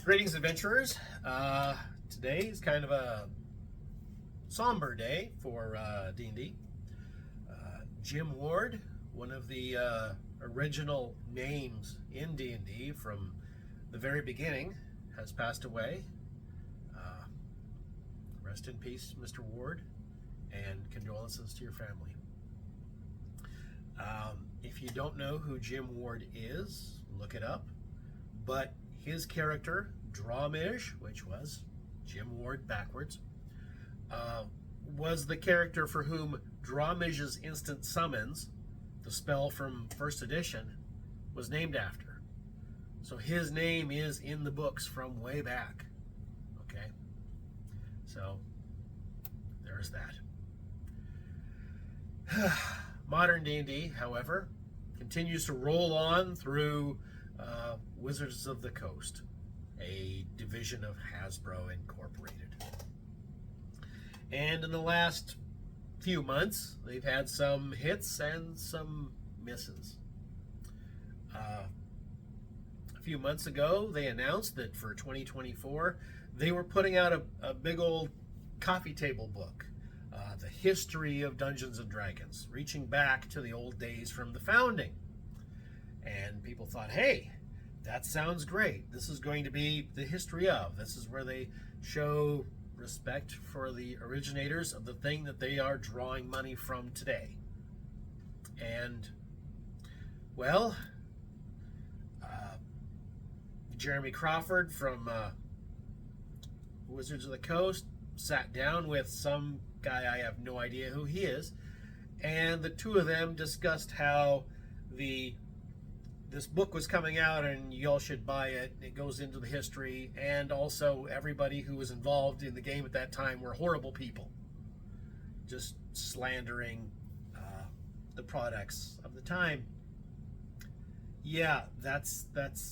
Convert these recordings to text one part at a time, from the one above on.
Greetings, adventurers. Today is kind of a somber day for D&D. Jim Ward, one of the original names in D&D from the very beginning, has passed away. Rest in peace, Mr. Ward, and condolences to your family. If you don't know who Jim Ward is, look it up. But his character, Drawmish, which was Jim Ward backwards, was the character for whom Drawmish's instant summons, the spell from first edition, was named after. So his name is in the books from way back. Okay? So, there's that. Modern D&D, however, continues to roll on through Wizards of the Coast, a division of Hasbro Incorporated. And in the last few months, they've had some hits and some misses. A few months ago, they announced that for 2024, they were putting out a big old coffee table book, The History of Dungeons & Dragons, reaching back to the old days from the founding. And people thought, hey, that sounds great. This is going to be the history of. This is where they show respect for the originators of the thing that they are drawing money from today. And, well, Jeremy Crawford from Wizards of the Coast sat down with some guy, I have no idea who he is, and the two of them discussed how this book was coming out and y'all should buy it. It goes into the history, and also everybody who was involved in the game at that time were horrible people, just slandering the products of the time. Yeah, that's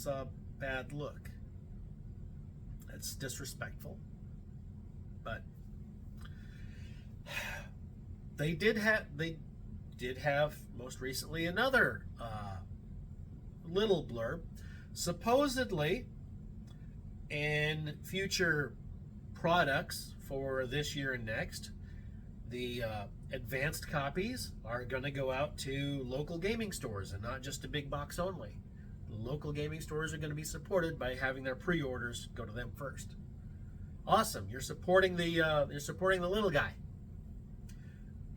a bad look. It's disrespectful, but they did have most recently another little blurb. Supposedly, in future products for this year and next, the advanced copies are going to go out to local gaming stores and not just to big box only. Local gaming stores are going to be supported by having their pre-orders go to them first. Awesome! You're supporting the little guy,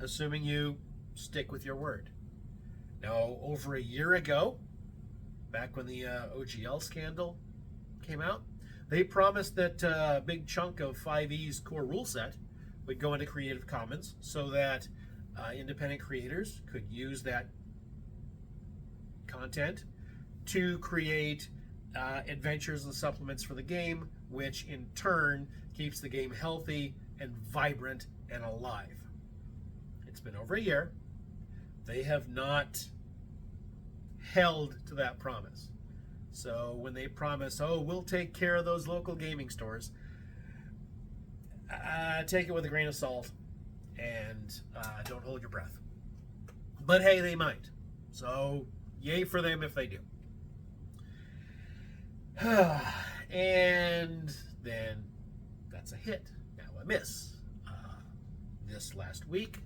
assuming you stick with your word. Now, over a year ago, back when the OGL scandal came out, they promised that a big chunk of 5e's core rule set would go into Creative Commons so that independent creators could use that content to create adventures and supplements for the game, which in turn keeps the game healthy and vibrant and alive. It's been over a year. They have not held to that promise. So when they promise, oh, we'll take care of those local gaming stores, take it with a grain of salt and don't hold your breath. But hey, they might. So yay for them if they do. And then that's a hit. Now a miss. This last week,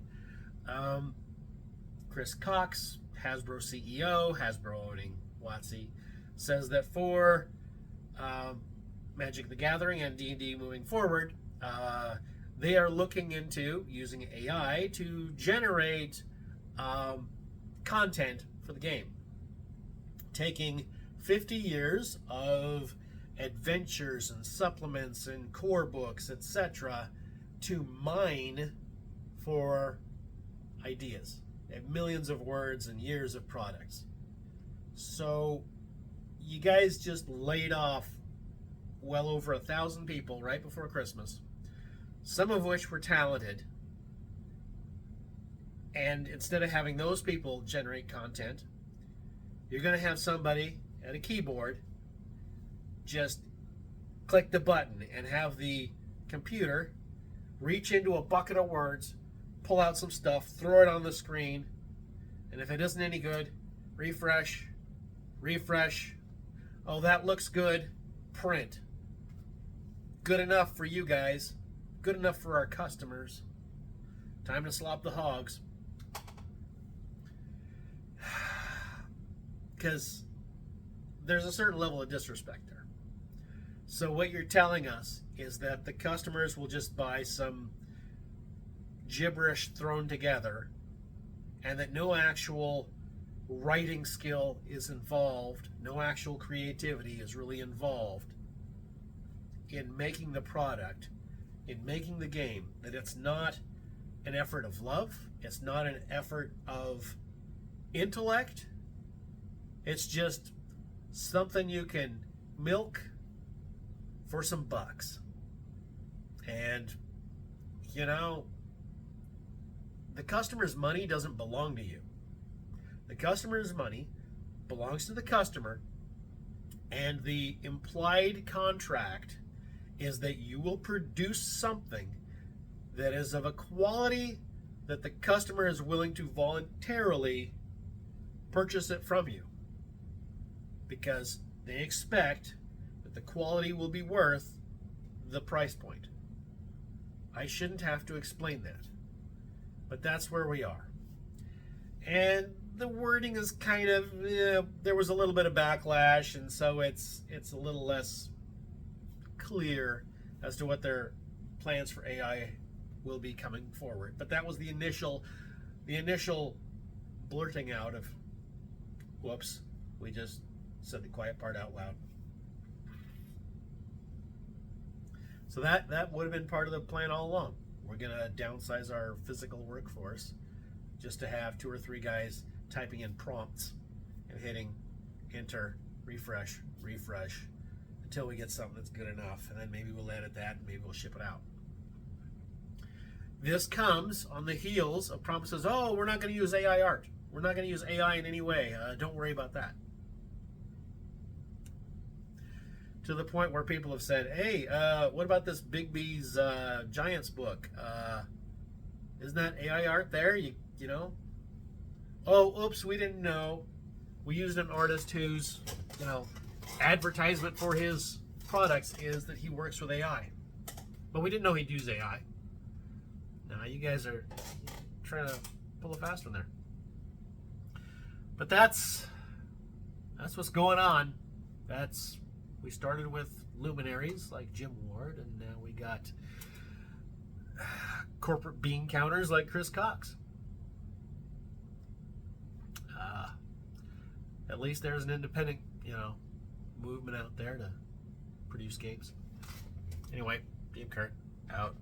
Chris Cox, Hasbro CEO, Hasbro owning WotC, says that for Magic the Gathering and D&D moving forward, they are looking into using AI to generate content for the game, taking 50 years of adventures and supplements and core books, etc., to mine for ideas. They have millions of words and years of products. So you guys just laid off well over 1,000 people right before Christmas, some of which were talented. And instead of having those people generate content, you're going to have somebody at a keyboard just click the button and have the computer reach into a bucket of words, pull out some stuff, throw it on the screen, and if it isn't any good, refresh. Oh, that looks good. Print. Good enough for you guys. Good enough for our customers. Time to slop the hogs. Because there's a certain level of disrespect there. So what you're telling us is that the customers will just buy some gibberish thrown together, and that no actual writing skill is involved, no actual creativity is really involved in making the product, in making the game, that it's not an effort of love, it's not an effort of intellect, it's just something you can milk for some bucks. And, you know, the customer's money doesn't belong to you. The customer's money belongs to the customer, and the implied contract is that you will produce something that is of a quality that the customer is willing to voluntarily purchase it from you, because they expect that the quality will be worth the price point. I shouldn't have to explain that, but that's where we are. And the wording is kind of, there was a little bit of backlash, and so it's a little less clear as to what their plans for AI will be coming forward. But that was the initial blurting out of, whoops, we just said the quiet part out loud. So that would have been part of the plan all along. We're going to downsize our physical workforce just to have 2 or 3 guys typing in prompts and hitting enter, refresh, until we get something that's good enough. And then maybe we'll edit that and maybe we'll ship it out. This comes on the heels of promises, oh, we're not going to use AI art. We're not going to use AI in any way. Don't worry about that. To the point where people have said, hey, what about this Bigby's Giants book? Isn't that AI art there? You know? Oh, oops, we didn't know. We used an artist whose, advertisement for his products is that he works with AI. But we didn't know he'd use AI. Now you guys are trying to pull a fast one there. But that's what's going on. We started with luminaries like Jim Ward, and now we got corporate bean counters like Chris Cox. At least there's an independent, movement out there to produce games. Anyway, Dave Kurt, out.